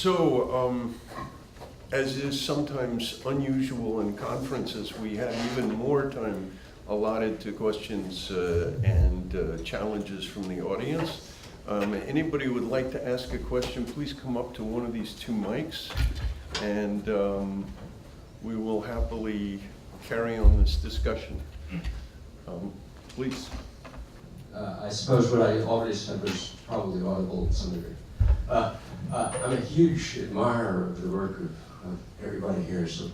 As is sometimes unusual in conferences, we have even more time allotted to questions and challenges from the audience. Anybody who would like to ask a question, please come up to one of these two mics, and we will happily carry on this discussion. Please. I suppose what I already said was probably audible to some degree. I'm a huge admirer of the work of everybody here, so,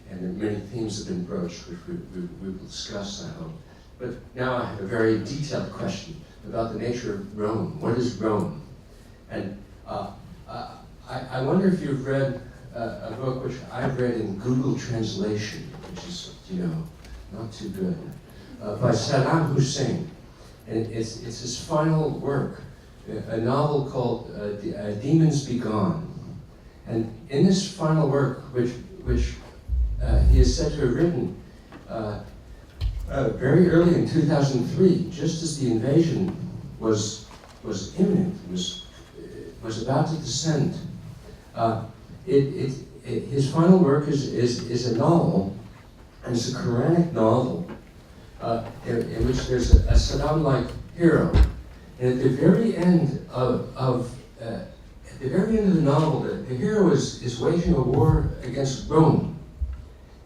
and many themes have been broached, which we will discuss, I hope. But now I have a very detailed question about the nature of Rome. What is Rome? And I wonder if you've read a book which I've read in Google translation, which is, not too good, by Saddam Hussein. And it's his final work, a novel called Demons Be Gone. And in this final work, which he is said to have written very early in 2003, just as the invasion was imminent, was about to descend, his final work is a novel, and it's a Quranic novel, in which there's a Saddam-like hero. And at the very end of the novel, the hero is waging a war against Rome.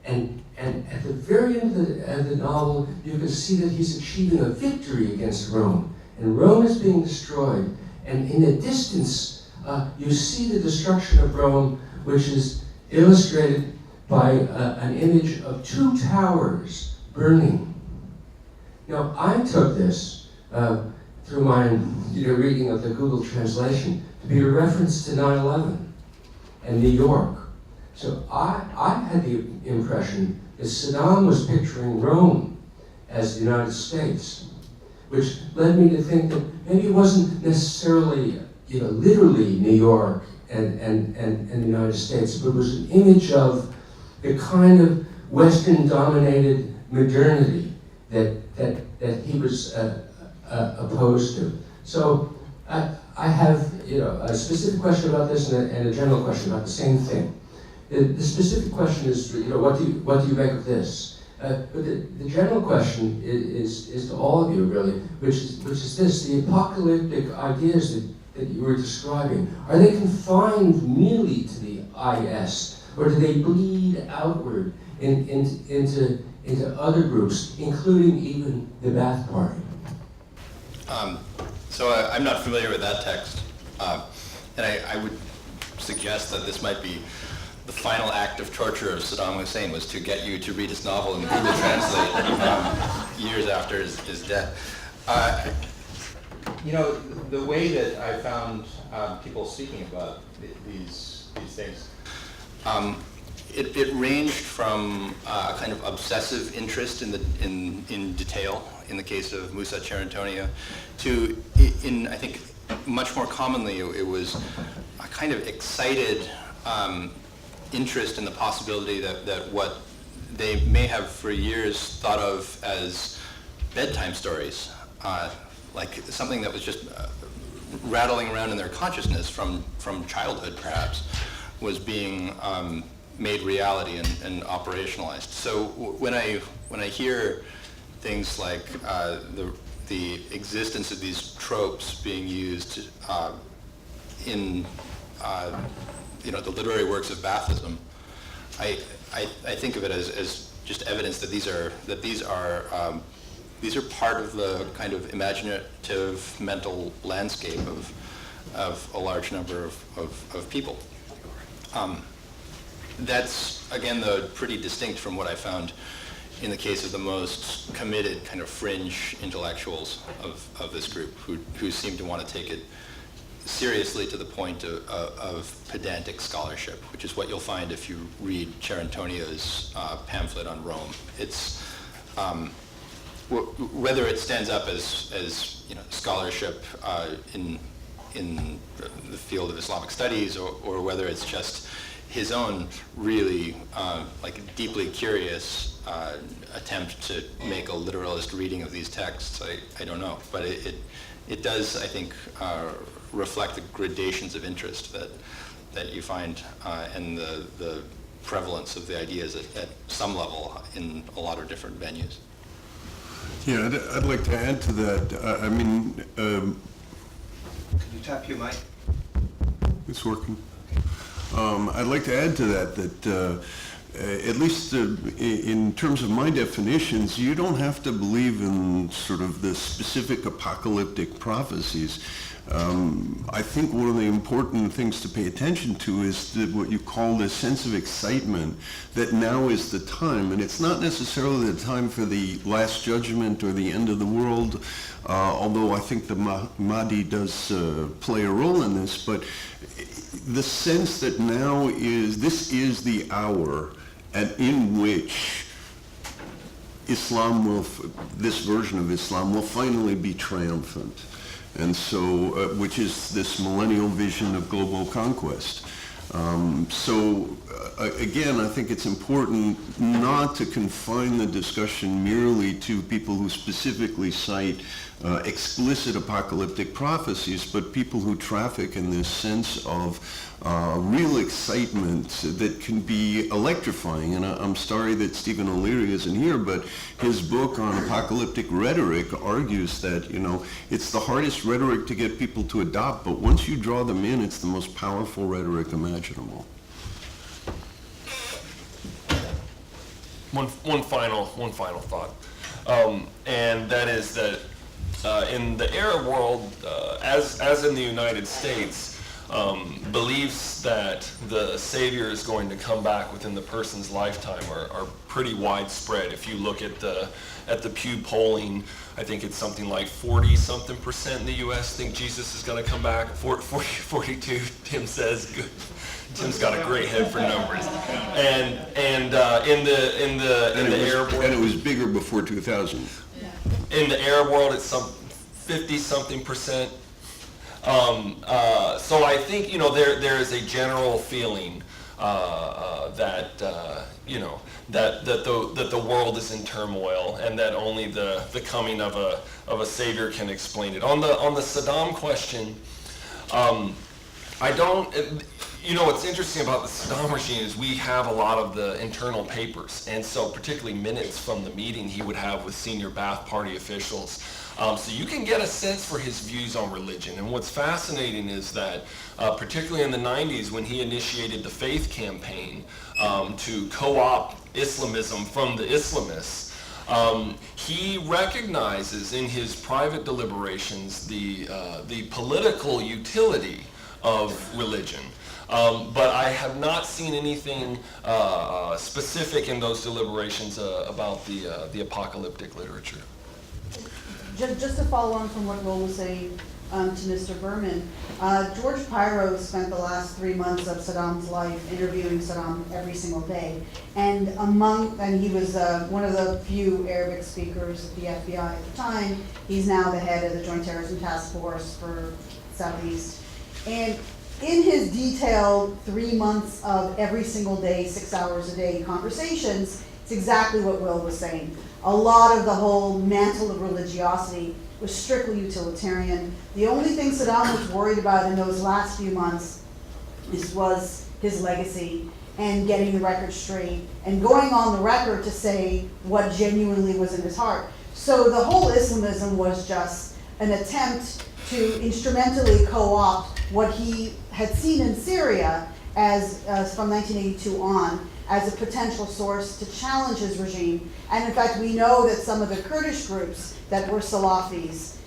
And at the very end of the novel, you can see that he's achieving a victory against Rome. And Rome is being destroyed. And in the distance, you see the destruction of Rome, which is illustrated by an image of two towers burning. Now, I took this through my reading of the Google translation to be a reference to 9/11 and New York. So I had the impression that Saddam was picturing Rome as the United States, which led me to think that maybe it wasn't necessarily literally New York and the United States, but it was an image of the kind of Western-dominated modernity that he was opposed to. So I have a specific question about this and a general question about the same thing. The specific question is what do you make of this? But the general question is to all of you really, which is this: the apocalyptic ideas that you were describing, are they confined merely to the IS, or do they bleed outward into other groups, including even the Ba'ath Party? So I'm not familiar with that text, and I would suggest that this might be the final act of torture of Saddam Hussein, was to get you to read his novel in Google Translate years after his death. The way that I found people speaking about these things, it ranged from a kind of obsessive interest in detail, in the case of Musa Cerentonia, to, I think, much more commonly, it was a kind of excited interest in the possibility that what they may have for years thought of as bedtime stories, like something that was just rattling around in their consciousness from childhood, perhaps, was being made reality and operationalized. So when I hear things like the existence of these tropes being used in the literary works of Baathism, I think of it as just evidence that these are part of the kind of imaginative mental landscape of a large number of people. That's, again, though, pretty distinct from what I found in the case of the most committed kind of fringe intellectuals of this group, who seem to want to take it seriously to the point of pedantic scholarship, which is what you'll find if you read Cerentonia's pamphlet on Rome. It's whether it stands up as scholarship in the field of Islamic studies, or whether it's just his own really deeply curious attempt to make a literalist reading of these texts, I don't know. But it does, I think, reflect the gradations of interest that you find and the prevalence of the ideas at some level in a lot of different venues. Yeah, I'd like to add to that. I mean, Can you tap your mic? it's working. I'd like to add to that at least in terms of my definitions, you don't have to believe in sort of the specific apocalyptic prophecies. I think one of the important things to pay attention to is what you call the sense of excitement, that now is the time. And it's not necessarily the time for the Last Judgment or the end of the world, although I think the Mahdi does play a role in this, but the sense that this is the hour in which this version of Islam will finally be triumphant. And so, which is this millennial vision of global conquest. Again, I think it's important not to confine the discussion merely to people who specifically cite explicit apocalyptic prophecies, but people who traffic in this sense of real excitement that can be electrifying. And I'm sorry that Stephen O'Leary isn't here, but his book on apocalyptic rhetoric argues that, it's the hardest rhetoric to get people to adopt, but once you draw them in, it's the most powerful rhetoric imaginable. One final thought, and that is that in the Arab world, as in the United States, beliefs that the Savior is going to come back within the person's lifetime are pretty widespread. If you look at the Pew polling, I think it's something like 40-something% in the U.S. think Jesus is going to come back. 42, Tim says. Good. Tim's got a great head for numbers. And in the Arab world, and it was bigger before 2000. In the Arab world, it's some 50-something%. So I think there is a general feeling that the world is in turmoil, and that only the coming of a savior can explain it. On the Saddam question, I don't. What's interesting about the Saddam regime is we have a lot of the internal papers, and so particularly minutes from the meeting he would have with senior Ba'ath Party officials. So you can get a sense for his views on religion. And what's fascinating is that, particularly in the 90s, when he initiated the Faith campaign to co-opt Islamism from the Islamists, he recognizes in his private deliberations the political utility of religion. But I have not seen anything specific in those deliberations about the apocalyptic literature. Just to follow on from what Will was saying to Mr. Berman, George Pyro spent the last 3 months of Saddam's life interviewing Saddam every single day, and he was one of the few Arabic speakers at the FBI at the time. He's now the head of the Joint Terrorism Task Force for Southeast, and in his detailed 3 months of every single day, 6 hours a day conversations, it's exactly what Will was saying. A lot of the whole mantle of religiosity was strictly utilitarian. The only thing Saddam was worried about in those last few months was his legacy and getting the record straight and going on the record to say what genuinely was in his heart. So the whole Islamism was just an attempt to instrumentally co-opt what he had seen in Syria as from 1982 on as a potential source to challenge his regime. And in fact, we know that some of the Kurdish groups that were Salafis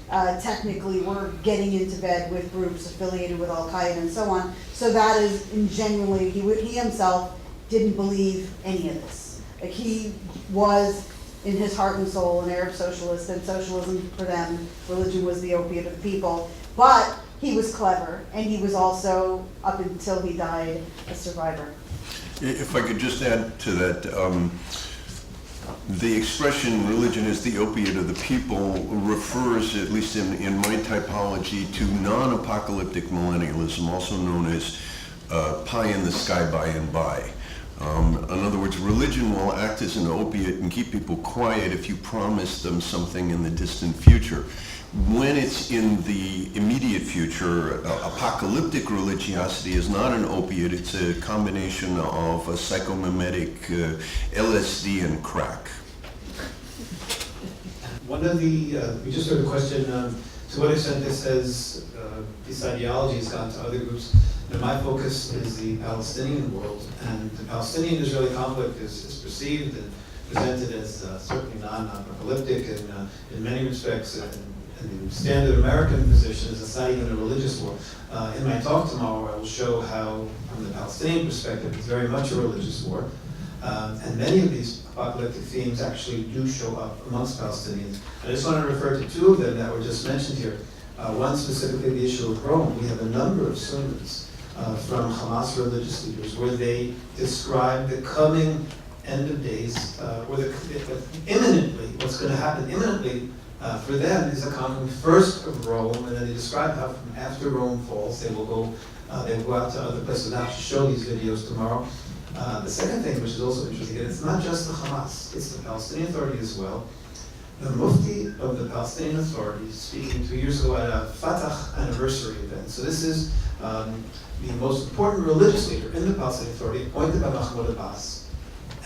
technically were getting into bed with groups affiliated with Al-Qaeda and so on. So that is genuinely, he himself didn't believe any of this. Like, he was, in his heart and soul, an Arab socialist, and socialism for them, religion was the opiate of the people. But he was clever, and he was also, up until he died, a survivor. If I could just add to that, the expression religion is the opiate of the people refers, at least in my typology, to non-apocalyptic millennialism, also known as pie in the sky by and by. In other words, religion will act as an opiate and keep people quiet if you promise them something in the distant future. When it's in the immediate future, apocalyptic religiosity is not an opiate, it's a combination of a psychomimetic, LSD and crack. One of the, we just heard a question, to what extent this has, this ideology has gone to other groups. And my focus is the Palestinian world, and the Palestinian-Israeli conflict is perceived and presented as certainly non-apocalyptic and in many respects, and the standard American position is it's not even a religious war. In my talk tomorrow, I will show how, from the Palestinian perspective, it's very much a religious war. And many of these apocalyptic themes actually do show up amongst Palestinians. I just want to refer to two of them that were just mentioned here. One specifically the issue of Rome. We have a number of sermons from Hamas religious leaders where they describe the coming end of days, imminently, what's going to happen imminently for them is a conquering first of Rome, and then they describe how from after Rome falls, they will go out to other places. I'll show these videos tomorrow. The second thing, which is also interesting, and it's not just the Hamas, it's the Palestinian Authority as well. The Mufti of the Palestinian Authority speaking 2 years ago at a Fatah anniversary event. So this is the most important religious leader in the Palestinian Authority, appointed by Mahmoud Abbas.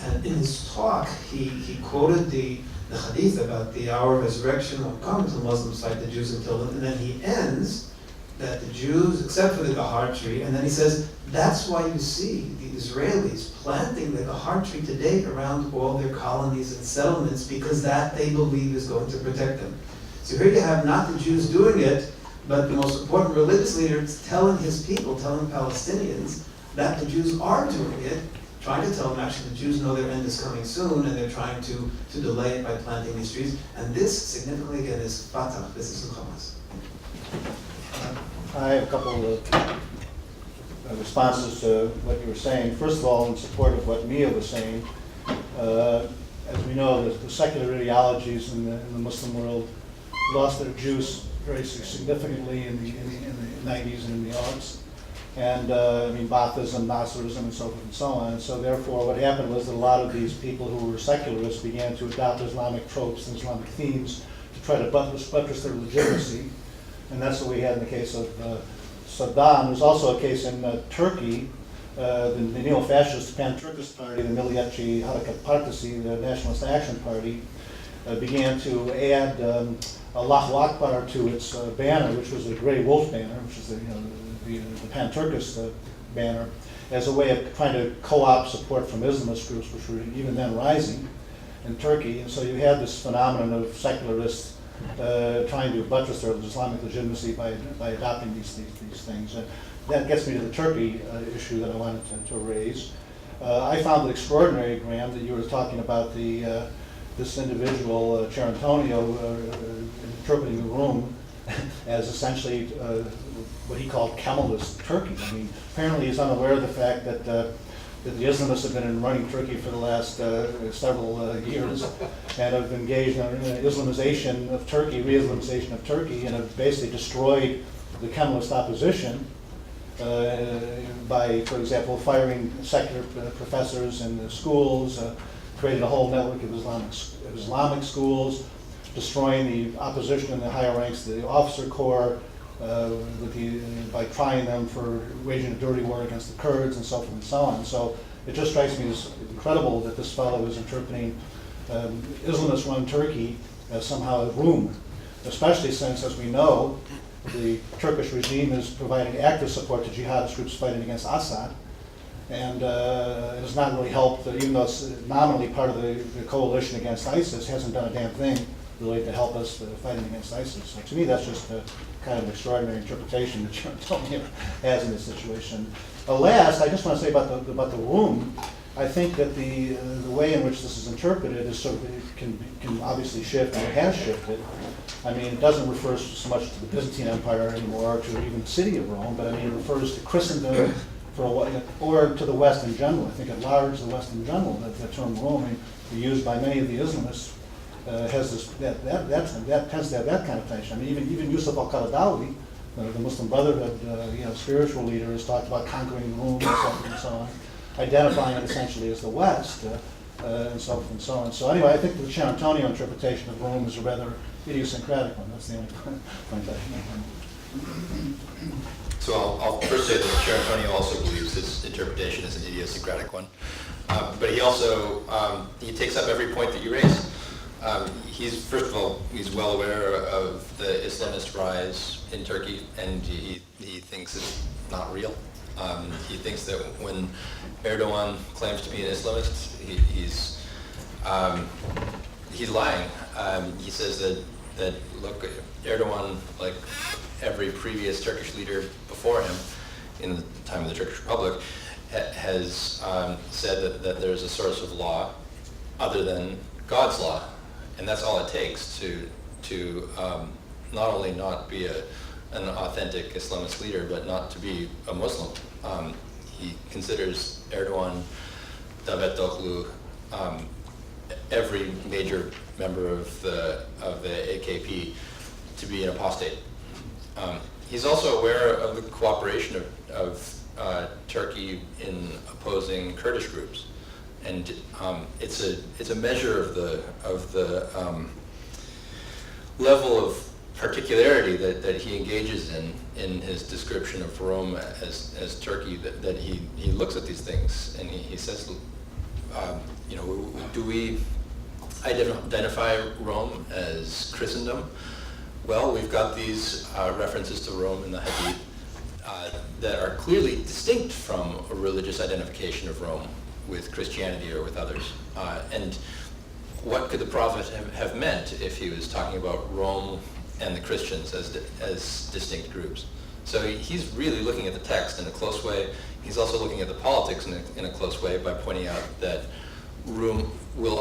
And in his talk, he quoted the hadith about the hour of resurrection will come until Muslims fight the Jews until then. And then he ends that the Jews, except for the Gahar tree, and then he says, that's why you see the Israelis planting the Gahar tree today around all their colonies and settlements, because that they believe is going to protect them. So here you have not the Jews doing it, but the most important religious leader telling his people, telling Palestinians, that the Jews are doing it, trying to tell them actually the Jews know their end is coming soon, and they're trying to delay it by planting these trees. And this, significantly again, is Fatah, this is Hamas. I have a couple of responses to what you were saying. First of all, in support of what Mia was saying, as we know, the secular ideologies in the Muslim world lost their juice very significantly in the 90s and in the aughts. And I mean, Baathism, Nasserism, and so forth and so on. And so therefore, what happened was that a lot of these people who were secularists began to adopt Islamic tropes and Islamic themes to try to buttress their legitimacy. And that's what we had in the case of Saddam. There's also a case in Turkey, the neo-fascist pan-Turkish party, the Milliyetçi Hareket Partisi, the Nationalist Action Party, began to add Allahu Akbar to its banner, which was a gray wolf banner, which is the pan-Turkish banner, as a way of trying to co-opt support from Islamist groups, which were even then rising in Turkey. And so you had this phenomenon of secularists trying to buttress their Islamic legitimacy by adopting these things. That gets me to the Turkey issue that I wanted to raise. I found it extraordinary, Graeme, that you were talking about this individual, Charantonio, interpreting the room as essentially what he called Kemalist Turkey. I mean, apparently he's unaware of the fact that the Islamists have been running Turkey for the last several years and have engaged in Islamization of Turkey, re-Islamization of Turkey, and have basically destroyed the Kemalist opposition by, for example, firing secular professors in the schools, created a whole network of Islamic schools, destroying the opposition in the higher ranks of the officer corps, by trying them for waging a dirty war against the Kurds and so forth and so on. So it just strikes me as incredible that this fellow is interpreting Islamist-run Turkey as somehow a room, especially since, as we know, the Turkish regime is providing active support to jihadist groups fighting against Assad. And it has not really helped, even though it's nominally part of the coalition against ISIS, hasn't done a damn thing really to help us fighting against ISIS. So to me, that's just a kind of extraordinary interpretation that Charantonio has in this situation. Last, I just want to say about the room. I think that the way in which this is interpreted is sort of, it can obviously shift, and it has shifted. I mean, it doesn't refer so much to the Byzantine Empire anymore, or to even the city of Rome, but I mean, it refers to Christendom for a while, or to the West in general. I think at large, the West in general, the term Rome, used by many of the Islamists, has this that tends to have that connotation. I mean, even Yusuf al-Qaradawi, the Muslim Brotherhood, spiritual leader, has talked about conquering Rome and so on. identifying it essentially as the West, and so forth and so on. So anyway, I think the Charentonio interpretation of Rome is a rather idiosyncratic one. That's the only point I make. So I'll first say that Charentonio also believes his interpretation is an idiosyncratic one. But he also, he takes up every point that you raise. First of all, he's well aware of the Islamist rise in Turkey, and he thinks it's not real. He thinks that when Erdogan claims to be an Islamist, he's lying. He says that look, Erdogan, like every previous Turkish leader before him in the time of the Turkish Republic, has said that there's a source of law other than God's law, and that's all it takes to not only not be an authentic Islamist leader, but not to be a Muslim. He considers Erdogan, Davutoglu, every major member of the AKP to be an apostate. He's also aware of the cooperation of Turkey in opposing Kurdish groups, and it's a measure of the level of particularity that he engages in his description of Rome as Turkey, that he looks at these things and he says, do we identify Rome as Christendom? Well, we've got these references to Rome in the Hadith that are clearly distinct from a religious identification of Rome with Christianity or with others. And what could the prophet have meant if he was talking about Rome and the Christians as distinct groups? So he's really looking at the text in a close way. He's also looking at the politics in a close way by pointing out that Rome will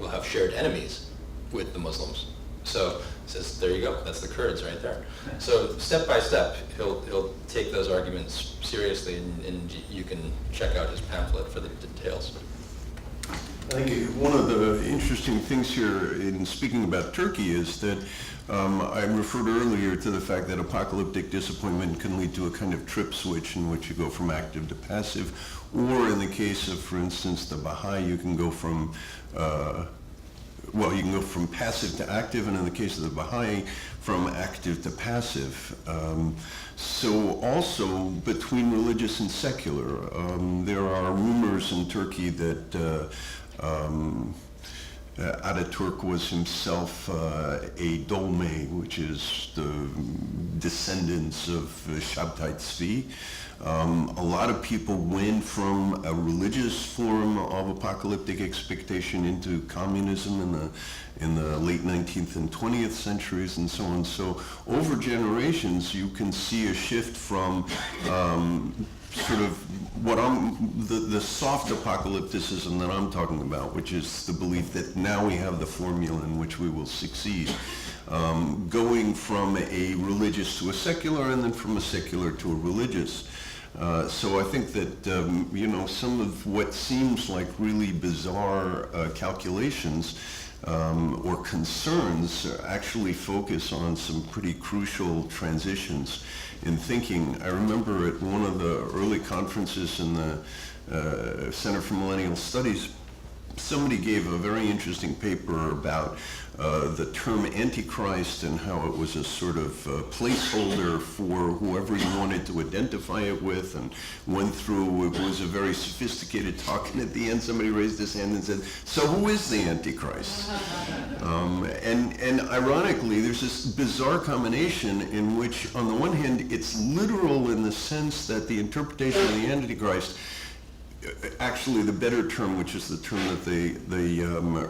have shared enemies with the Muslims. So he says, there you go, that's the Kurds right there. So step by step, he'll take those arguments seriously, and you can check out his pamphlet for the details. I think one of the interesting things here in speaking about Turkey is that I referred earlier to the fact that apocalyptic disappointment can lead to a kind of trip switch in which you go from active to passive, or in the case of, for instance, the Baha'i, you can go from passive to active, and in the case of the Baha'i, from active to passive. So also between religious and secular, there are rumors in Turkey that Ataturk was himself a dolme, which is the descendants of Shabtai Tzvi. A lot of people went from a religious form of apocalyptic expectation into communism in the late 19th and 20th centuries and so on. So over generations, you can see a shift from sort of what the soft apocalypticism that I'm talking about, which is the belief that now we have the formula in which we will succeed, going from a religious to a secular, and then from a secular to a religious. So I think that some of what seems like really bizarre calculations or concerns actually focus on some pretty crucial transitions in thinking. I remember at one of the early conferences in the Center for Millennial Studies, somebody gave a very interesting paper about the term Antichrist and how it was a sort of placeholder for whoever you wanted to identify it with, and went through, it was a very sophisticated talk, and at the end somebody raised his hand and said, so who is the Antichrist? And ironically, there's this bizarre combination in which, on the one hand, it's literal in the sense that the interpretation of the Antichrist, actually the better term, which is the term that the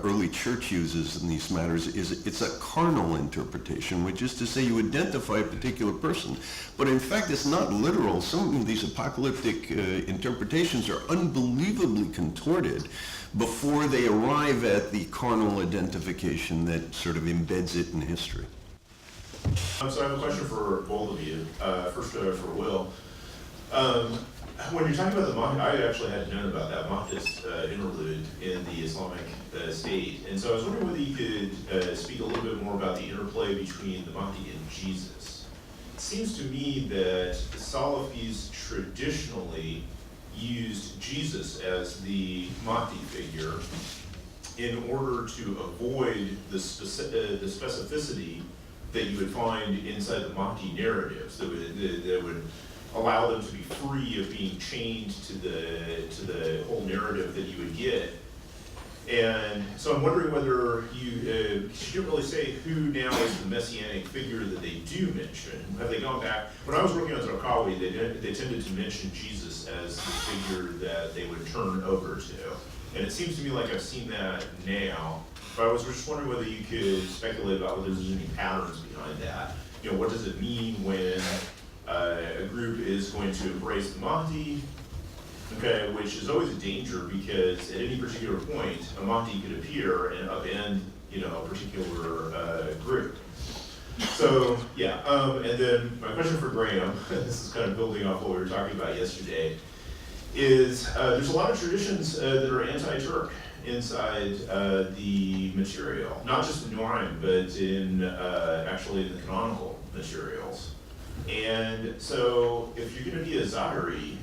early church uses in these matters, is it's a carnal interpretation, which is to say you identify a particular person. But in fact, it's not literal. Some of these apocalyptic interpretations are unbelievably contorted before they arrive at the carnal identification that sort of embeds it in history. So I have a question for both of you. First for Will. When you're talking about the Mahdi, I actually hadn't known about that Mahdist interlude in the Islamic State. And so I was wondering whether you could speak a little bit more about the interplay between the Mahdi and Jesus. seems to me that the Salafis traditionally used Jesus as the Mahdi figure in order to avoid the specificity that you would find inside the Mahdi narratives that would allow them to be free of being chained to the whole narrative that you would get. And so I'm wondering whether you didn't really say who now is the messianic figure that they do mention. Have they gone back? When I was working on Zarqawi, they tended to mention Jesus as the figure that they would turn over to. And it seems to me like I've seen that now. But I was just wondering whether you could speculate about whether there's any patterns behind that. You know, what does it mean when a group is going to embrace the Mahdi? Okay, which is always a danger because at any particular point, a Mahdi could appear and upend, you know, a particular group. So, yeah, and then my question for Graeme, this is kind of building off what we were talking about yesterday, is there's a lot of traditions that are anti-Turk inside the material, not just in Nuaym, but in actually in the canonical materials. And so if you're going to be a Zahiri,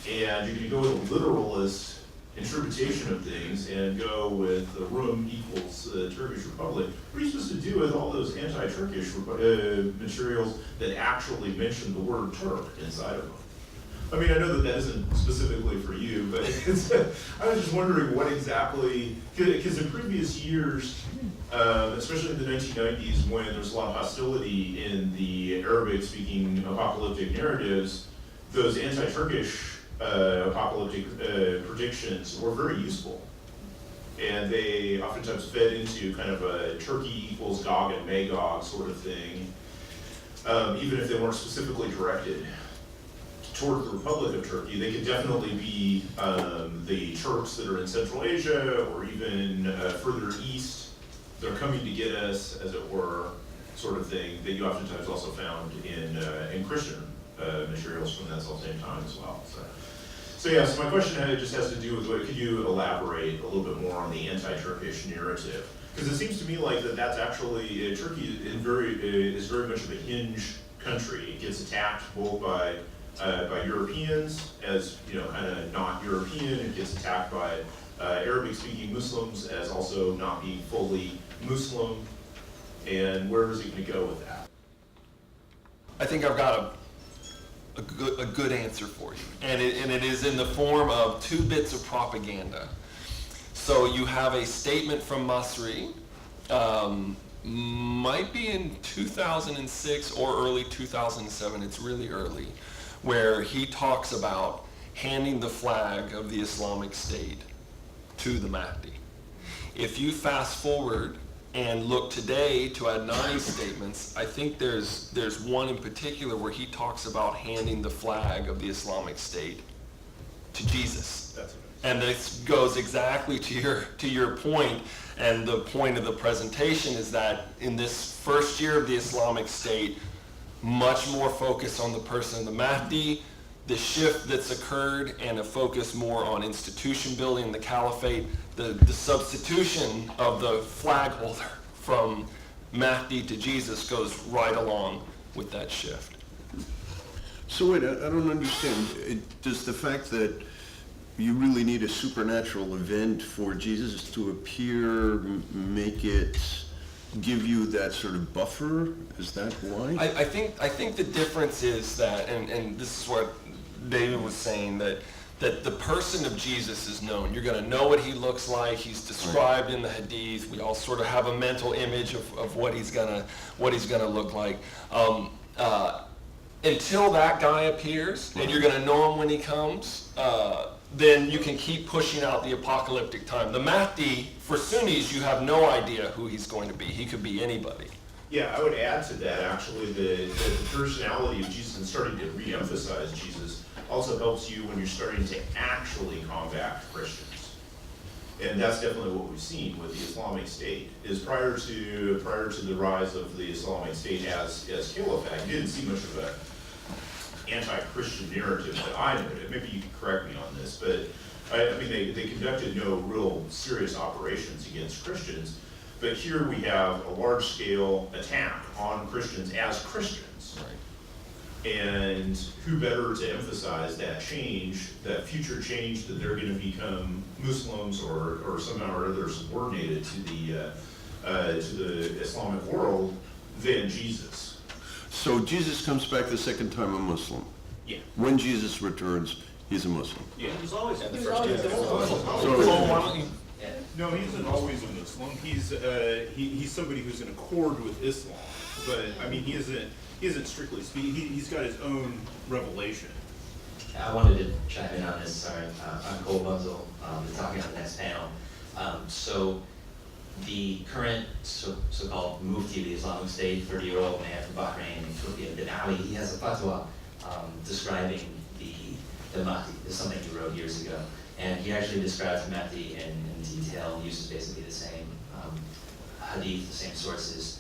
and you're going to go with a literalist interpretation of things and go with the Rum equals Turkish Republic, what are you supposed to do with all those anti-Turkish materials that actually mention the word Turk inside of them? I mean, I know that isn't specifically for you, but I was just wondering what exactly, because in previous years, especially in the 1990s when there was a lot of hostility in the Arabic-speaking apocalyptic narratives, those anti-Turkish apocalyptic predictions were very useful. And they oftentimes fed into kind of a Turkey equals Gog and Magog sort of thing, even if they weren't specifically directed toward the Republic of Turkey. They could definitely be the Turks that are in Central Asia or even further east. They're coming to get us, as it were, sort of thing that you oftentimes also found in Christian materials from that same time as well. So yeah, so my question just has to do with could you elaborate a little bit more on the anti-Turkish narrative? Because it seems to me like that's actually, Turkey is very much of a hinge country. It gets attacked both by Europeans as, you know, kind of not European. It gets attacked by Arabic-speaking Muslims as also not being fully Muslim. And where is it going to go with that? I think I've got a good answer for you, and it is in the form of 2 bits of propaganda. So you have a statement from Masri, might be in 2006 or early 2007, it's really early, where he talks about handing the flag of the Islamic State to the Mahdi. If you fast forward and look today to Adnani's statements, I think there's one in particular where he talks about handing the flag of the Islamic State to Jesus. That's right. And this goes exactly to your point, and the point of the presentation is that in this first year of the Islamic State, much more focus on the person of the Mahdi, the shift that's occurred, and a focus more on institution building, the caliphate, the substitution of the flag holder from Mahdi to Jesus goes right along with that shift. So wait, I don't understand. Does the fact that you really need a supernatural event for Jesus to appear make it give you that sort of buffer? Is that why? I think the difference is that, and this is what David was saying, that the person of Jesus is known. You're going to know what he looks like. He's described in the Hadith. We all sort of have a mental image of what he's gonna look like. Until that guy appears, and you're going to know him when he comes, then you can keep pushing out the apocalyptic time. The Mahdi, for Sunnis, you have no idea who he's going to be. He could be anybody. Yeah, I would add to that, actually, the personality of Jesus and starting to re-emphasize Jesus also helps you when you're starting to actually combat Christians. And that's definitely what we've seen with the Islamic State, is prior to the rise of the Islamic State as caliphate, you didn't see much of an anti-Christian narrative that I noted. Maybe you can correct me on this, but I mean, they conducted no real serious operations against Christians. But here we have a large-scale attack on Christians as Christians. Right. And who better to emphasize that change, that future change, that they're going to become Muslims or somehow or other subordinated to the Islamic world than Jesus? So Jesus comes back the second time a Muslim. Yeah. When Jesus returns, he's a Muslim. Yeah. He was always So, No, he isn't always a Muslim. He's somebody who's in accord with Islam. But I mean, he isn't strictly speaking. He's got his own revelation. I wanted to chime in on this. Sorry, I'm Cole Bunzel, talking on the next panel. So the current so-called Mufti of the Islamic State, 30-year-old man from Bahrain, Turkey, bin Ali, he has a fatwa describing the Mahdi. This is something he wrote years ago. And he actually describes the Mahdi in detail, uses basically the same hadith, the same sources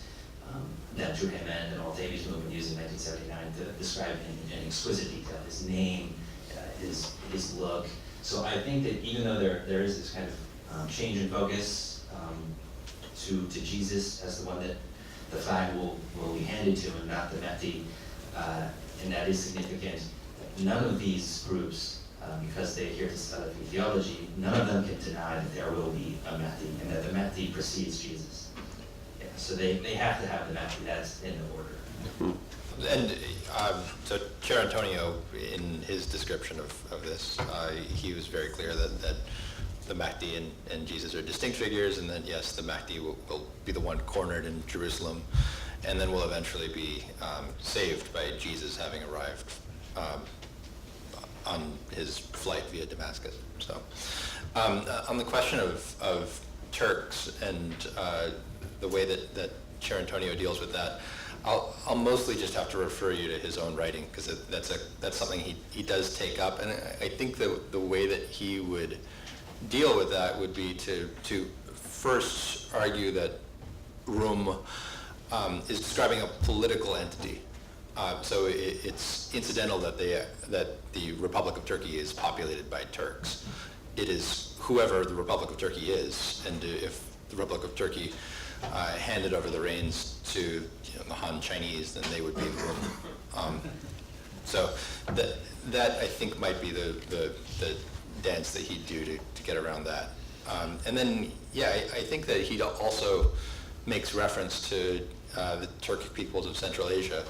that Graeme and Al-Tabi's movement used in 1979 to describe in exquisite detail his name, his look. So I think that even though there is this kind of change in focus to Jesus as the one that the flag will be handed to and not the Mahdi, and that is significant, none of these groups, because they adhere to Salafi theology, none of them can deny that there will be a Mahdi and that the Mahdi precedes Jesus. Yeah, so they have to have the Mahdi, that's in the order. And so Chair Antonio, in his description of this, he was very clear that the Mahdi and Jesus are distinct figures, and that yes, the Mahdi will be the one cornered in Jerusalem, and then will eventually be saved by Jesus having arrived on his flight via Damascus. So on the question of Turks and the way that Chair Antonio deals with that, I'll mostly just have to refer you to his own writing, because that's something he does take up, and I think the way that he would deal with that would be to first argue that Rum is describing a political entity. So it's incidental that the Republic of Turkey is populated by Turks. It is whoever the Republic of Turkey is, and if the Republic of Turkey handed over the reins to the Han Chinese, then they would be the Rum. So that I think might be the dance that he'd do to get around that. And then, yeah, I think that he also makes reference to the Turkic peoples of Central Asia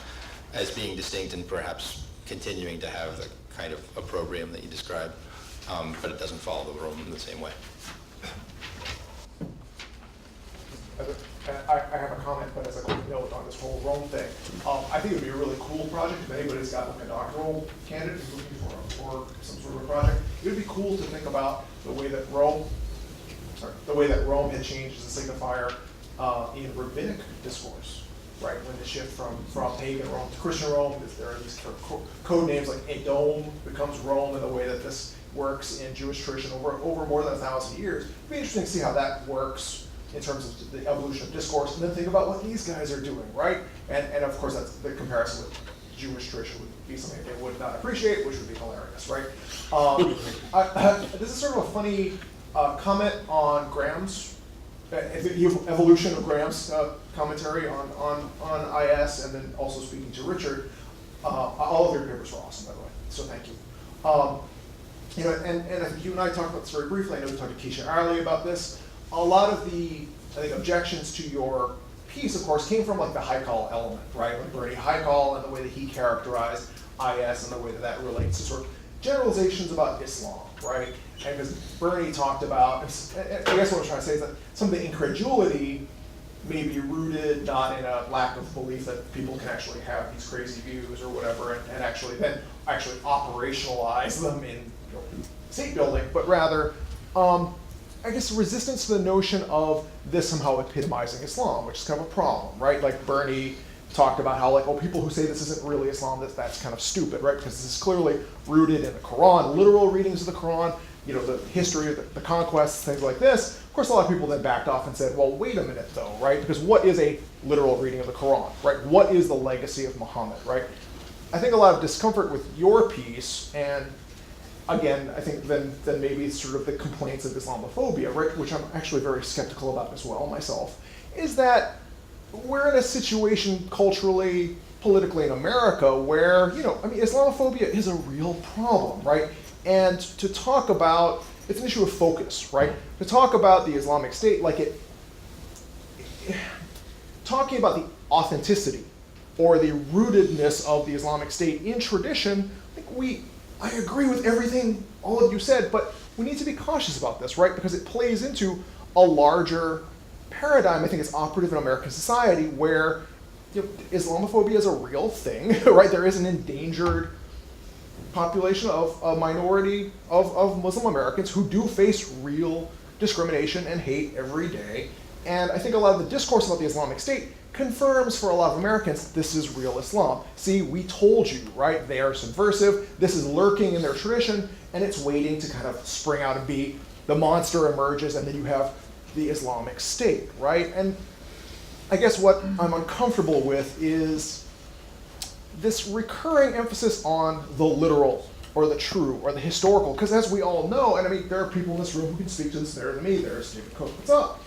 as being distinct and perhaps continuing to have the kind of opprobrium that you described, but it doesn't follow the Rome in the same way. I have a comment, but as a quick note on this whole Rome thing, I think it would be a really cool project if anybody's got like a doctoral candidate who's looking for some sort of a project. It would be cool to think about the way that Rome had changed as a signifier in rabbinic discourse, right? When the shift from pagan Rome to Christian Rome, there are these code names like Edom becomes Rome, and the way that this works in Jewish tradition over more than 1,000 years. It'd be interesting to see how that works in terms of the evolution of discourse, and then think about what these guys are doing, right? And of course, that's the comparison with Jewish tradition would be something they would not appreciate, which would be hilarious, right? This is sort of a funny comment on Graeme's, the evolution of Graeme's commentary on IS, and then also speaking to Richard. All of your papers were awesome, by the way, so thank you. And I think you and I talked about this very briefly. I know we talked to Keisha Arley about this. A lot of the, I think, objections to your piece, of course, came from like the Haikal element, right? Like Bernie Haikal and the way that he characterized IS and the way that that relates to sort of generalizations about Islam, right? And because Bernie talked about, I guess what I'm trying to say is that some of the incredulity may be rooted not in a lack of belief that people can actually have these crazy views or whatever, and actually operationalize them in state building, but rather, I guess, resistance to the notion of this somehow epitomizing Islam, which is kind of a problem, right? Like Bernie talked about how, like, oh, people who say this isn't really Islam, that's kind of stupid, right? Because this is clearly rooted in the Quran, literal readings of the Quran, the history of the conquests, things like this. Of course, a lot of people then backed off and said, well, wait a minute, though, right? Because what is a literal reading of the Quran, right? What is the legacy of Muhammad, right? I think a lot of discomfort with your piece, and again, I think then maybe it's sort of the complaints of Islamophobia, right, which I'm actually very skeptical about as well myself, is that we're in a situation culturally politically in America where, you know, I mean, Islamophobia is a real problem, right? And to talk about, it's an issue of focus, right? To talk about the Islamic State like talking about the authenticity or the rootedness of the Islamic State in tradition, I agree with everything all of you said, but we need to be cautious about this, right? Because it plays into a larger paradigm, I think it's operative in American society, where, you know, Islamophobia is a real thing, right? There is an endangered population of a minority of Muslim Americans who do face real discrimination and hate every day. And I think a lot of the discourse about the Islamic State confirms for a lot of Americans this is real Islam. See, we told you, right? They are subversive. This is lurking in their tradition, and it's waiting to kind of spring out and be the monster emerges, and then you have the Islamic State, right? And I guess what I'm uncomfortable with is this recurring emphasis on the literal or the true or the historical, because as we all know, and I mean, there are people in this room who can speak to this better than me. There's Stephen Cook, what's up?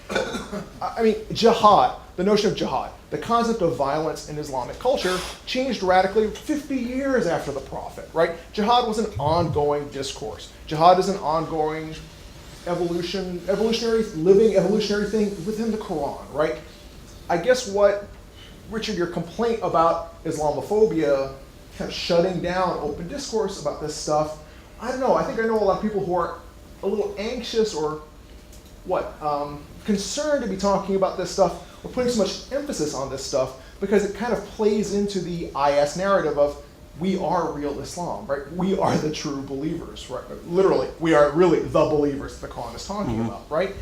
I mean, jihad, the notion of jihad, the concept of violence in Islamic culture changed radically 50 years after the Prophet, right? Jihad was an ongoing discourse. Jihad is an ongoing evolutionary thing within the Quran, right? I guess what, Richard, your complaint about Islamophobia kind of shutting down open discourse about this stuff, I don't know. I think I know a lot of people who are a little anxious or concerned to be talking about this stuff or putting so much emphasis on this stuff because it kind of plays into the IS narrative of we are real Islam, right? We are the true believers, right? Literally, we are really the believers that the Quran is talking about, right?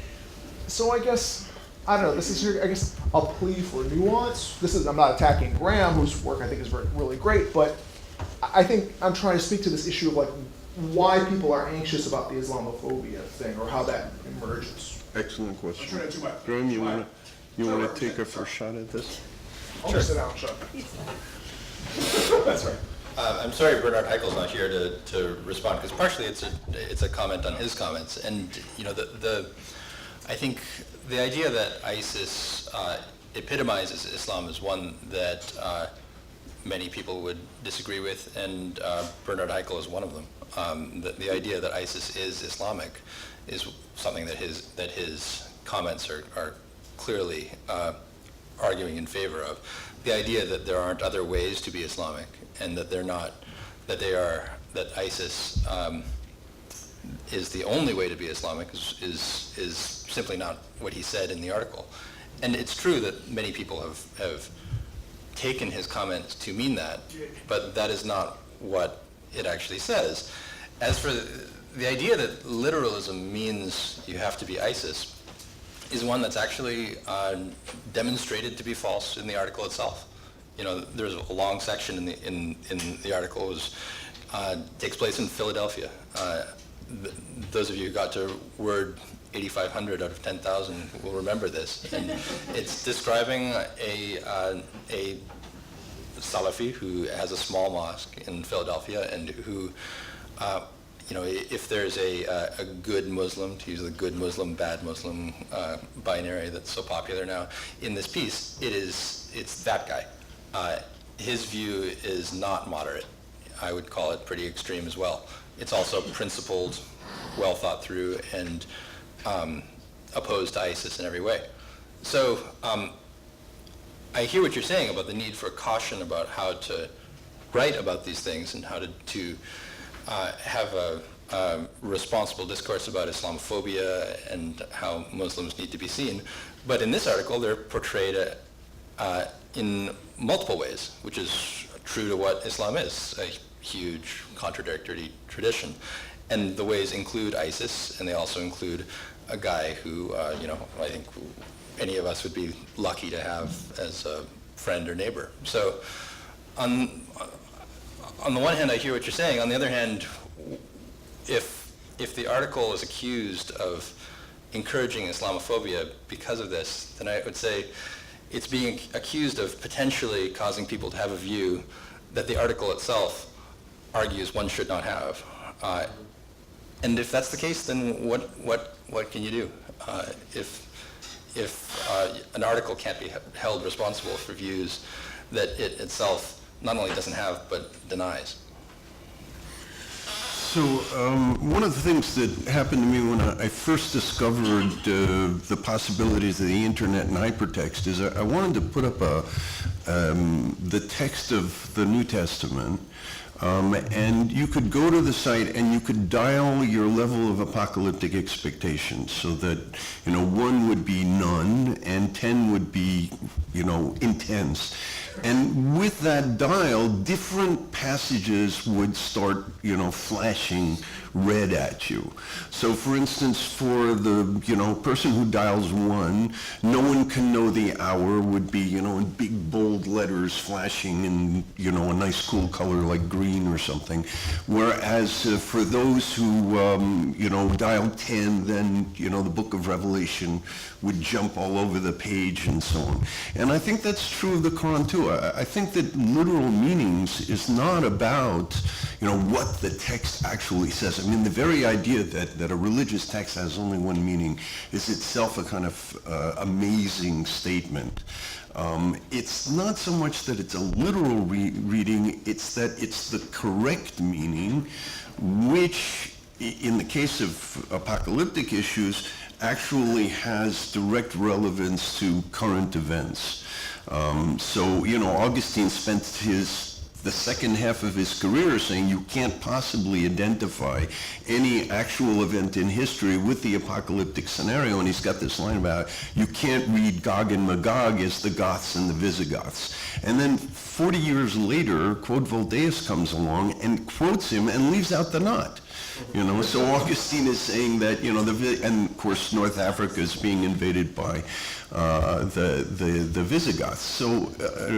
So I guess, I don't know, this is, I guess, a plea for nuance. I'm not attacking Graeme, whose work I think is really great, but I think I'm trying to speak to this issue of like why people are anxious about the Islamophobia thing or how that emerges. Excellent question. I'm trying to do my- Graeme, you want to take a first shot at this? I'll just sit down, shut. That's right. I'm sorry Bernard Heichel's not here to respond, because partially it's a comment on his comments. And, you know, I think the idea that ISIS epitomizes Islam is one that many people would disagree with, and Bernard Heichel is one of them. The idea that ISIS is Islamic is something that his comments are clearly arguing in favor of. The idea that there aren't other ways to be Islamic, and that that ISIS is the only way to be Islamic is simply not what he said in the article. And it's true that many people have taken his comments to mean that, but that is not what it actually says. As for the idea that literalism means you have to be ISIS, is one that's actually demonstrated to be false in the article itself. You know, there's a long section in the article takes place in Philadelphia. Those of you who got to word 8,500 out of 10,000 will remember this. And it's describing a Salafi who has a small mosque in Philadelphia and who, you know, if there's a good Muslim, to use the good Muslim, bad Muslim binary that's so popular now, in this piece, it's that guy. His view is not moderate. I would call it pretty extreme as well. It's also principled, well thought through, and opposed to ISIS in every way. So I hear what you're saying about the need for caution about how to write about these things and how to have a responsible discourse about Islamophobia and how Muslims need to be seen. But in this article, they're portrayed in multiple ways, which is true to what Islam is, a huge contradictory tradition. And the ways include ISIS, and they also include a guy who, you know, I think any of us would be lucky to have as a friend or neighbor. So on the one hand, I hear what you're saying. On the other hand, if the article is accused of encouraging Islamophobia because of this, then I would say it's being accused of potentially causing people to have a view that the article itself argues one should not have. And if that's the case, then what can you do? If an article can't be held responsible for views that it itself not only doesn't have, but denies. So one of the things that happened to me when I first discovered the possibilities of the internet and hypertext is I wanted to put up the text of the New Testament, and you could go to the site and you could dial your level of apocalyptic expectations so that, 1 would be none and 10 would be, intense. And with that dial, different passages would start, flashing red at you. So for instance, for the, person who dials 1, no one can know the hour would be, in big bold letters flashing in, a nice cool color like green or something. Whereas for those who, dial 10, then, the book of Revelation would jump all over the page and so on. And I think that's true of the Quran too. I think that literal meanings is not about, what the text actually says. I mean, the very idea that a religious text has only one meaning is itself a kind of amazing statement. It's not so much that it's a literal reading, it's that it's the correct meaning, which, in the case of apocalyptic issues, actually has direct relevance to current events. So, Augustine spent the second half of his career saying you can't possibly identify any actual event in history with the apocalyptic scenario, and he's got this line about you can't read Gog and Magog as the Goths and the Visigoths. And then 40 years later, quote, Voltaire comes along and quotes him and leaves out the not. So Augustine is saying that, and of course North Africa is being invaded by the Visigoths, so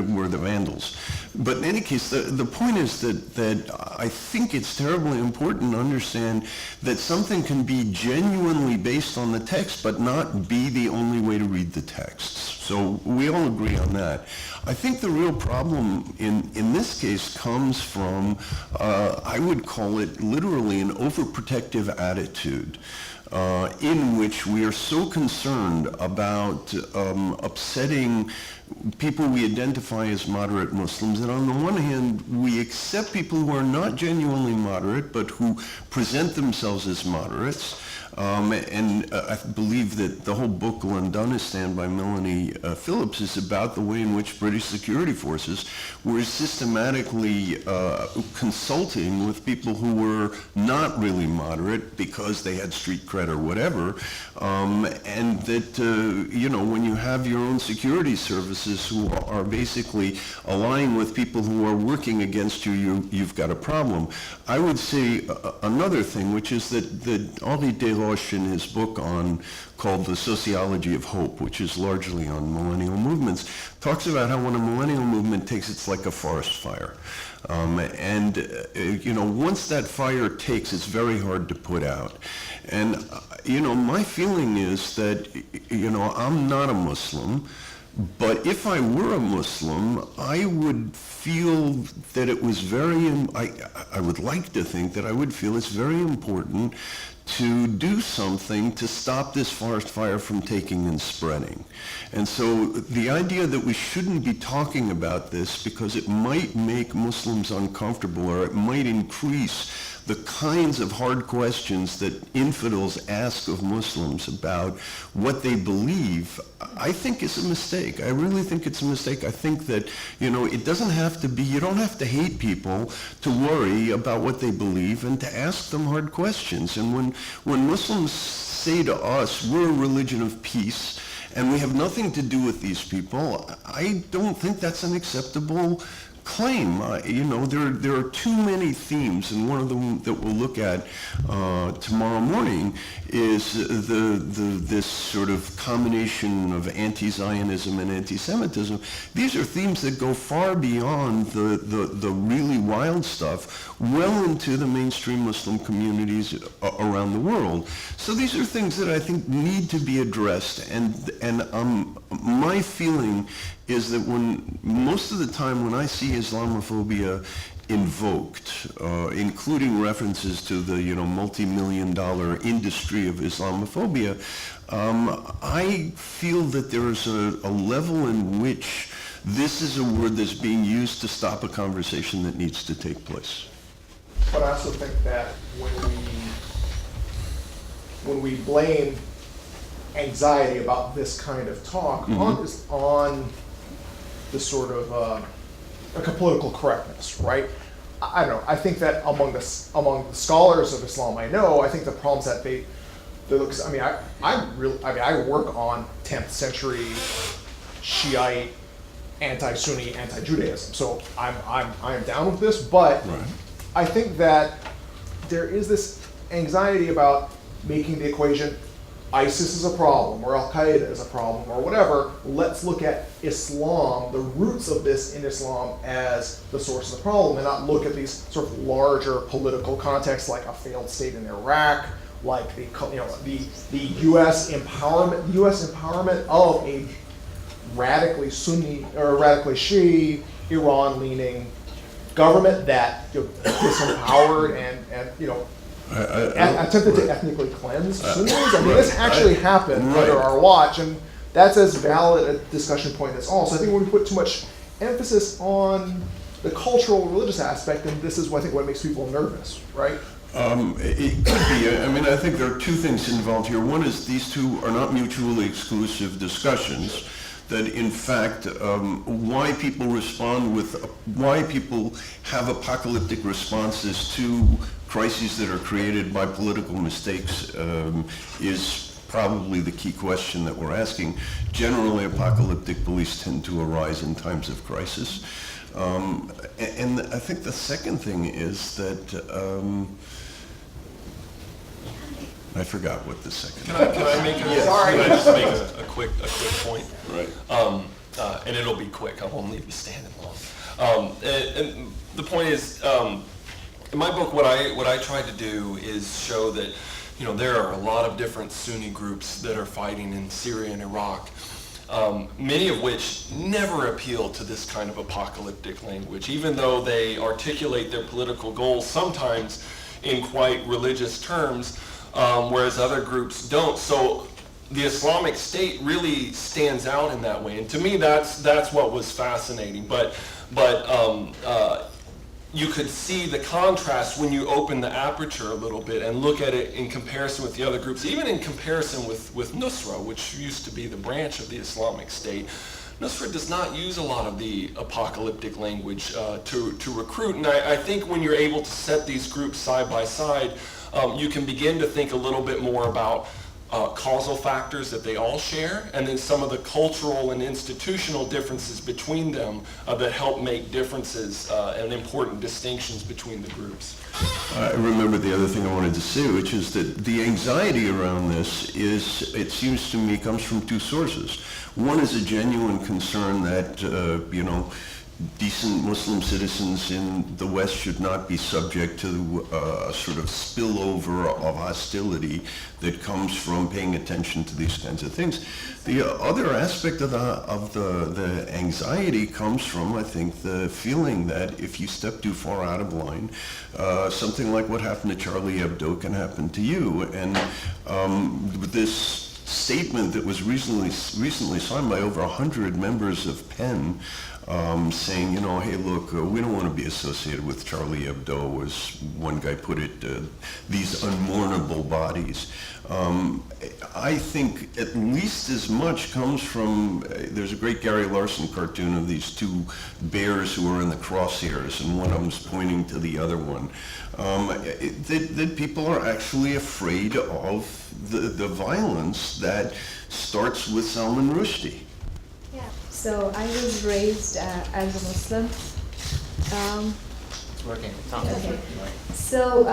were the Vandals. But in any case, the point is that I think it's terribly important to understand that something can be genuinely based on the text, but not be the only way to read the texts. So we all agree on that. I think the real problem in this case comes from, I would call it literally an overprotective attitude. In which we are so concerned about upsetting people we identify as moderate Muslims, that on the one hand, we accept people who are not genuinely moderate, but who present themselves as moderates. I believe that the whole book, Londonistan by Melanie Phillips, is about the way in which British security forces were systematically consulting with people who were not really moderate because they had street cred or whatever. And that, when you have your own security services who are basically aligning with people who are working against you, you've got a problem. I would say another thing, which is that Henri Desroches, in his book called The Sociology of Hope, which is largely on millennial movements, talks about how when a millennial movement takes, it's like a forest fire. Once that fire takes, it's very hard to put out. And, my feeling is that, I'm not a Muslim, but if I were a Muslim, I would feel that it was I would like to think that I would feel it's very important to do something to stop this forest fire from taking and spreading. And so the idea that we shouldn't be talking about this because it might make Muslims uncomfortable or it might increase the kinds of hard questions that infidels ask of Muslims about what they believe, I think is a mistake. I really think it's a mistake. I think that, it doesn't have to be, you don't have to hate people to worry about what they believe and to ask them hard questions. And when Muslims say to us, we're a religion of peace, and we have nothing to do with these people, I don't think that's an acceptable claim. There are too many themes, and one of them that we'll look at tomorrow morning is this sort of combination of anti-Zionism and anti-Semitism. These are themes that go far beyond the really wild stuff, well into the mainstream Muslim communities around the world. So these are things that I think need to be addressed, and my feeling is that most of the time when I see Islamophobia invoked, including references to the multi-million-dollar industry of Islamophobia, I feel that there is a level in which this is a word that's being used to stop a conversation that needs to take place. But I also think that when we blame anxiety about this kind of talk on the sort of like a political correctness, right? I don't know. I think that among the scholars of Islam I know, I think the problems that they look. I mean, I work on 10th century Shiite, anti-Sunni, anti-Judaism. So I'm down with this, but Right. I think that there is this anxiety about making the equation ISIS is a problem, or Al-Qaeda is a problem, or whatever. Let's look at Islam, the roots of this in Islam, as the source of the problem, and not look at these sort of larger political contexts like a failed state in Iraq, like the U.S. empowerment of a radically Sunni or radically Shia, Iran-leaning government that disempowered and attempted to ethnically cleanse Sunnis. I mean, this actually happened under our watch, and that's as valid a discussion point as all. So I think when we put too much emphasis on the cultural religious aspect, then this is I think what makes people nervous, right? It could be. I mean, I think there are two things involved here. One is these two are not mutually exclusive discussions. That in fact, why people have apocalyptic responses to crises that are created by political mistakes is probably the key question that we're asking. Generally, apocalyptic beliefs tend to arise in times of crisis. And I think the second thing is that I forgot what the second. Can I make a quick point? Right. And it'll be quick. I won't leave you standing long. And the point is, in my book, what I tried to do is show that, there are a lot of different Sunni groups that are fighting in Syria and Iraq, many of which never appeal to this kind of apocalyptic language, even though they articulate their political goals sometimes in quite religious terms. Whereas other groups don't. So the Islamic State really stands out in that way, and to me, that's what was fascinating. But you could see the contrast when you open the aperture a little bit and look at it in comparison with the other groups, even in comparison with Nusra, which used to be the branch of the Islamic State. Nusra does not use a lot of the apocalyptic language to recruit, and I think when you're able to set these groups side by side, you can begin to think a little bit more about causal factors that they all share, and then some of the cultural and institutional differences between them that help make differences and important distinctions between the groups. I remember the other thing I wanted to say, which is that the anxiety around this is, it seems to me, comes from two sources. One is a genuine concern that, decent Muslim citizens in the West should not be subject to a sort of spillover of hostility that comes from paying attention to these kinds of things. The other aspect of the anxiety comes from, I think, the feeling that if you step too far out of line, something like what happened to Charlie Hebdo can happen to you. And this statement that was recently signed by over 100 members of PEN, saying, hey, look, we don't want to be associated with Charlie Hebdo, as one guy put it, these unmournable bodies. I think at least as much comes from, there's a great Gary Larson cartoon of these two bears who are in the crosshairs, and one of them's pointing to the other one. That people are actually afraid of the violence that starts with Salman Rushdie. Yeah, so I was raised as a Muslim. It's working. Okay. So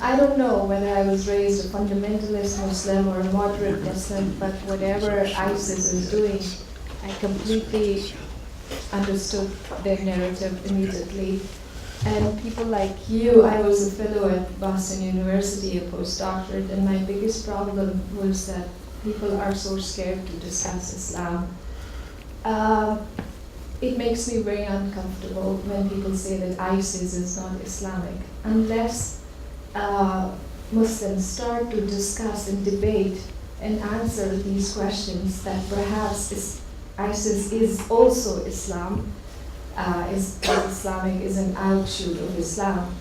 I don't know whether I was raised a fundamentalist Muslim or a moderate Muslim, but whatever ISIS is doing, I completely understood their narrative immediately. And people like you, I was a fellow at Boston University, a postdoctorate, and my biggest problem was that people are so scared to discuss Islam. It makes me very uncomfortable when people say that ISIS is not Islamic. Unless Muslims start to discuss and debate and answer these questions, that perhaps ISIS is also Islam, is Islamic, is an outshoot of Islam.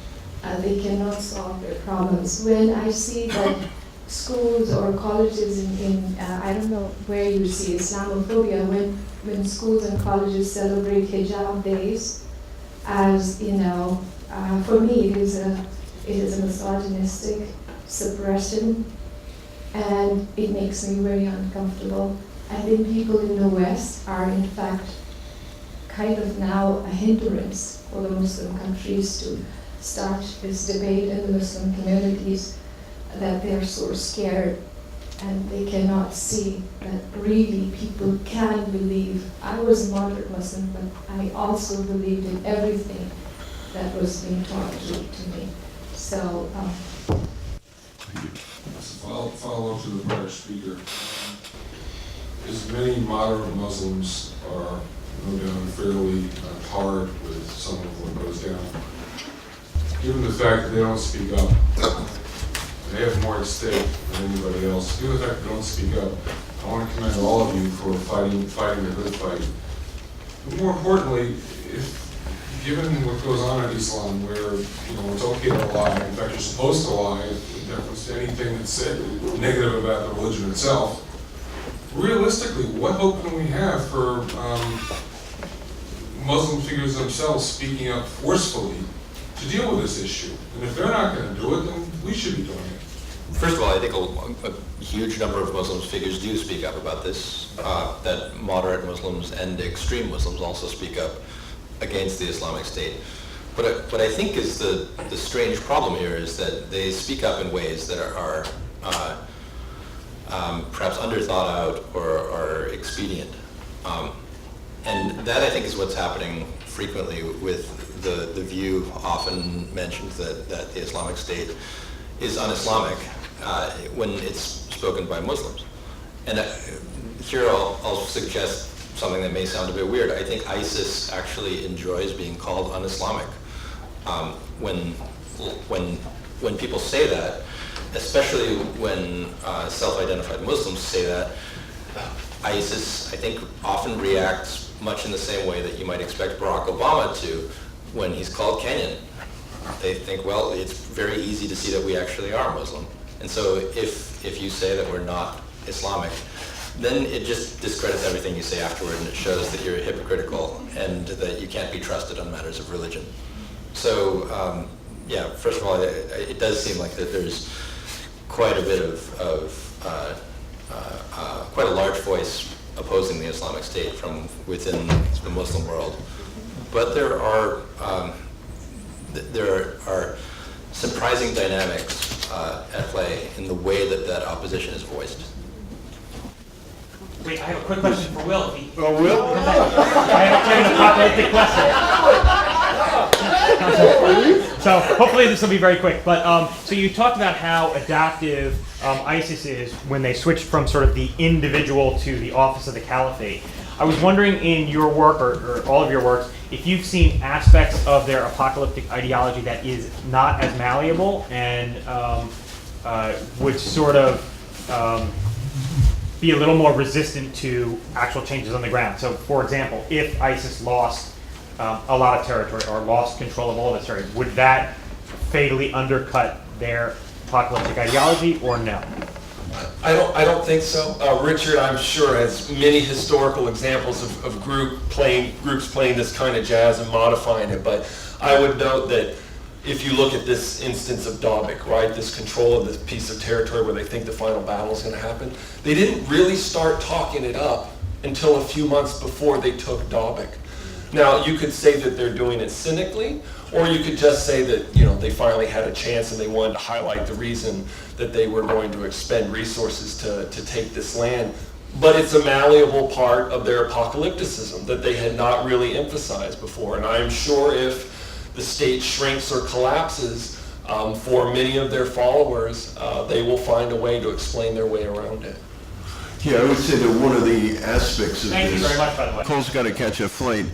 They cannot solve their problems. When I see that schools or colleges in I don't know where you see Islamophobia, when schools and colleges celebrate hijab days, as you know, for me it is a misogynistic suppression, and it makes me very uncomfortable. I think people in the West are in fact kind of now a hindrance for the Muslim countries to start this debate in the Muslim communities, that they're so scared and they cannot see that really people can believe. I was a moderate Muslim, but I also believed in everything that was being taught to me. So, follow up to the prior speaker. As many moderate Muslims are no doubt fairly hard with some of what goes down, given the fact that they don't speak up, they have more at stake than anybody else. Given the fact that they don't speak up, I want to commend all of you for fighting the good fight. But more importantly, given what goes on in Islam, where it's okay to lie, in fact you're supposed to lie in reference to anything that's said negative about the religion itself, realistically, what hope can we have for Muslim figures themselves speaking up forcefully to deal with this issue? And if they're not going to do it, then we should be doing it. First of all, I think a huge number of Muslim figures do speak up about this, that moderate Muslims and extreme Muslims also speak up against the Islamic State. What I think is the strange problem here is that they speak up in ways that are perhaps underthought out or expedient. And that, I think, is what's happening frequently with the view often mentioned that the Islamic State is un-Islamic when it's spoken by Muslims. And here I'll suggest something that may sound a bit weird. I think ISIS actually enjoys being called un-Islamic. When people say that, especially when self-identified Muslims say that, ISIS, I think, often reacts much in the same way that you might expect Barack Obama to when he's called Kenyan. They think, well, it's very easy to see that we actually are Muslim. And so if you say that we're not Islamic, then it just discredits everything you say afterward, and it shows that you're hypocritical and that you can't be trusted on matters of religion. So, yeah, first of all, it does seem like that there's quite a bit of quite a large voice opposing the Islamic State from within the Muslim world. But there are surprising dynamics at play in the way that opposition is voiced. Wait, I have a quick question for Will. Oh, Will? I have an apocalyptic question. So hopefully this will be very quick. But so you talked about how adaptive ISIS is when they switched from sort of the individual to the office of the caliphate. I was wondering in your work, or all of your works, if you've seen aspects of their apocalyptic ideology that is not as malleable and would sort of be a little more resistant to actual changes on the ground. So, for example, if ISIS lost a lot of territory or lost control of all of its territory, would that fatally undercut their apocalyptic ideology, or no? I don't think so. Richard, I'm sure, has many historical examples of groups playing this kind of jazz and modifying it. But I would note that if you look at this instance of Dabiq, right, this control of this piece of territory where they think the final battle is going to happen, they didn't really start talking it up until a few months before they took Dabiq. Now, you could say that they're doing it cynically, or you could just say that, they finally had a chance and they wanted to highlight the reason that they were going to expend resources to take this land. But it's a malleable part of their apocalypticism that they had not really emphasized before. And I'm sure if the state shrinks or collapses, for many of their followers, they will find a way to explain their way around it. Yeah, I would say that one of the aspects of Thank this... you very much, by the way. Cole's got to catch a flight.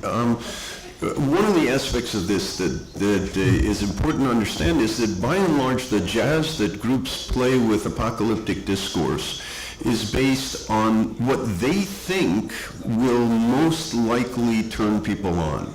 One of the aspects of this that is important to understand is that by and large the jazz that groups play with apocalyptic discourse is based on what they think will most likely turn people on.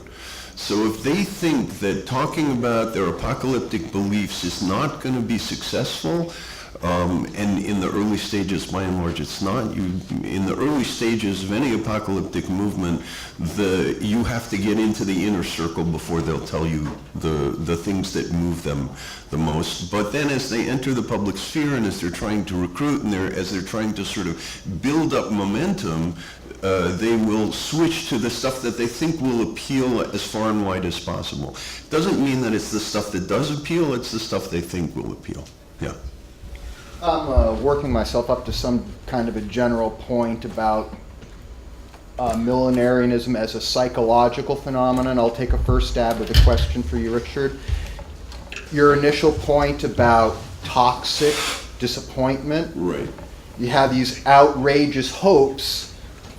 So if they think that talking about their apocalyptic beliefs is not going to be successful, and in the early stages, by and large, it's not. In the early stages of any apocalyptic movement, you have to get into the inner circle before they'll tell you the things that move them the most. But then as they enter the public sphere and as they're trying to recruit and as they're trying to sort of build up momentum, they will switch to the stuff that they think will appeal as far and wide as possible. Doesn't mean that it's the stuff that does appeal, it's the stuff they think will appeal. Yeah. I'm working myself up to some kind of a general point about millenarianism as a psychological phenomenon. I'll take a first stab with a question for you, Richard. Your initial point about toxic disappointment. Right. You have these outrageous hopes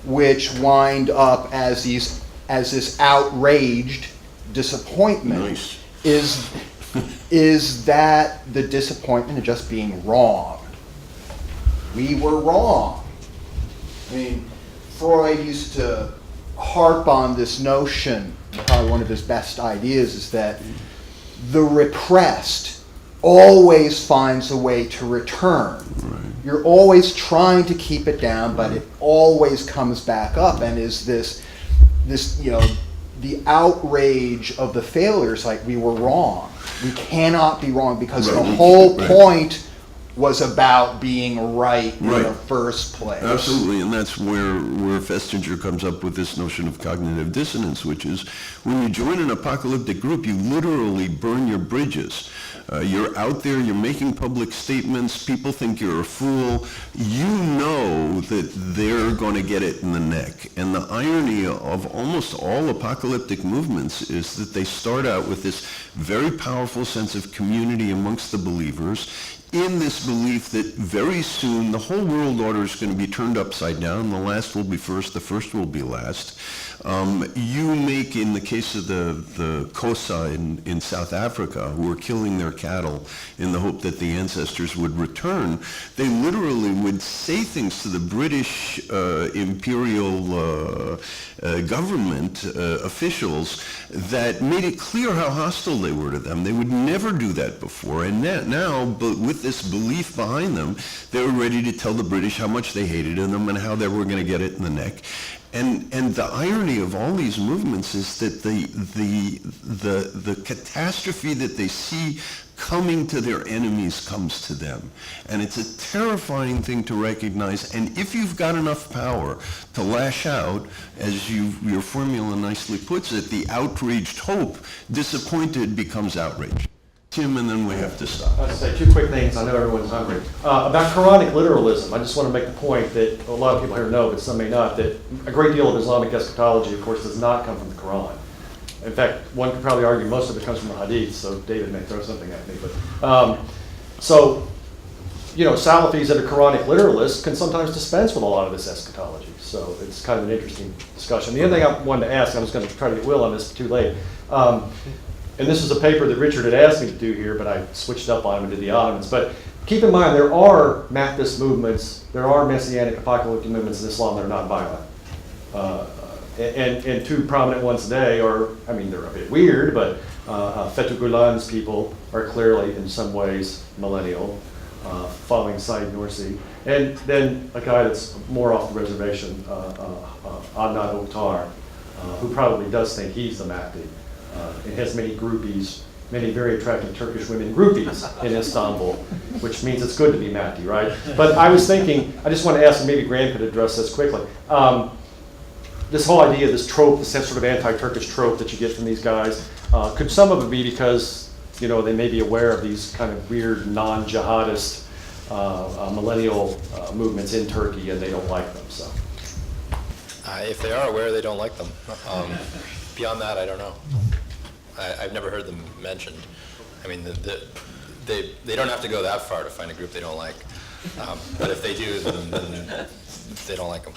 which wind up as this outraged disappointment. Nice. Is that the disappointment of just being wrong? We were wrong. I mean, Freud used to harp on this notion, probably one of his best ideas, is that the repressed always finds a way to return. Right. You're always trying to keep it down, but it always comes back up, and is this the outrage of the failures, like we were wrong. We cannot be wrong because the whole point was about being right in the first place. Absolutely, and that's where Festinger comes up with this notion of cognitive dissonance, which is when you join an apocalyptic group, you literally burn your bridges. You're out there, you're making public statements, people think you're a fool. You know that they're going to get it in the neck. And the irony of almost all apocalyptic movements is that they start out with this very powerful sense of community amongst the believers, in this belief that very soon the whole world order is going to be turned upside down. The last will be first, the first will be last. You make, in the case of the Xhosa in South Africa, who were killing their cattle in the hope that the ancestors would return, they literally would say things to the British imperial government officials that made it clear how hostile they were to them. They would never do that before, and now, but with this belief behind them, they were ready to tell the British how much they hated them and how they were going to get it in the neck. And the irony of all these movements is that the catastrophe that they see coming to their enemies comes to them. And it's a terrifying thing to recognize. And if you've got enough power to lash out, as your formula nicely puts it, the outraged hope, disappointed becomes outrage. Tim, and then we have to stop. I'll say two quick things. I know everyone's hungry. About Quranic literalism, I just want to make the point that a lot of people here know, but some may not, that a great deal of Islamic eschatology, of course, does not come from the Quran. In fact, one could probably argue most of it comes from the Hadith, so David may throw something at me. But Salafis that are Quranic literalists can sometimes dispense with a lot of this eschatology. So it's kind of an interesting discussion. The other thing I wanted to ask, I was going to try to get Will on this, but too late. And this is a paper that Richard had asked me to do here, but I switched up on him and did the Ottomans. But keep in mind, there are Mahdist movements, there are Messianic apocalyptic movements in Islam that are not violent. And two prominent ones today are, I mean, they're a bit weird, but Fethullah Gulen's people are clearly, in some ways, millennial, following Said Nursi. And then a guy that's more off the reservation, Adnan Oktar, who probably does think he's the Mahdi. It has many groupies, many very attractive Turkish women groupies in Istanbul, which means it's good to be Mahdi, right? But I was thinking, I just want to ask, and maybe Graeme could address this quickly. This whole idea, this trope, this sort of anti-Turkish trope that you get from these guys, could some of it be because, they may be aware of these kind of weird non-jihadist millennial movements in Turkey and they don't like them, so. If they are aware, they don't like them. Beyond that, I don't know. I've never heard them mentioned. I mean, they don't have to go that far to find a group they don't like. But if they do, then they don't like them.